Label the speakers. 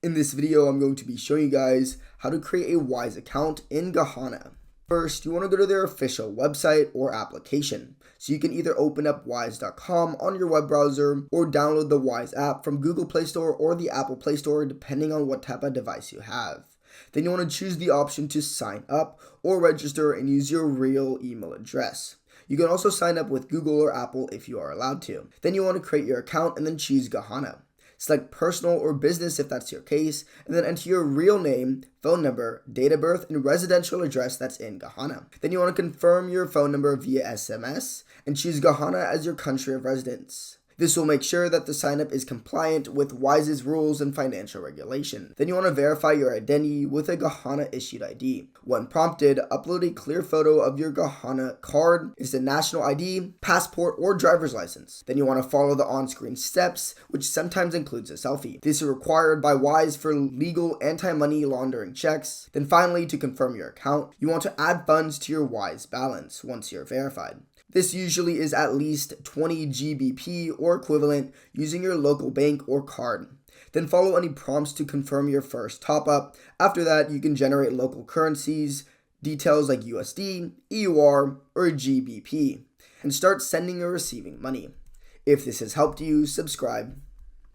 Speaker 1: In this video, I'm going to be showing you guys how to create a Wise account in Ghana. First, you want to go to their official website or application. So you can either open up wise.com on your web browser or download the Wise app from Google Play Store or the Apple Play Store depending on what type of device you have. Then you want to choose the option to sign up or register and use your real email address. You can also sign up with Google or Apple if you are allowed to. Then you want to create your account and then choose Ghana. Select personal or business if that's your case, and then enter your real name, phone number, date of birth, and residential address that's in Ghana. Then you want to confirm your phone number via SMS and choose Ghana as your country of residence. This will make sure that the sign-up is compliant with Wise's rules and financial regulation. Then you want to verify your identity with a Ghana-issued ID. When prompted, upload a clear photo of your Ghana card, it's a national ID, passport, or driver's license. Then you want to follow the on-screen steps, which sometimes includes a selfie. This is required by Wise for legal anti-money laundering checks. Then finally, to confirm your account, you want to add funds to your Wise balance once you're verified. This usually is at least 20 GBP or equivalent using your local bank or card. Then follow any prompts to confirm your first top-up. After that, you can generate local currencies, details like USD, EUR, or GBP, and start sending or receiving money. If this has helped you, subscribe.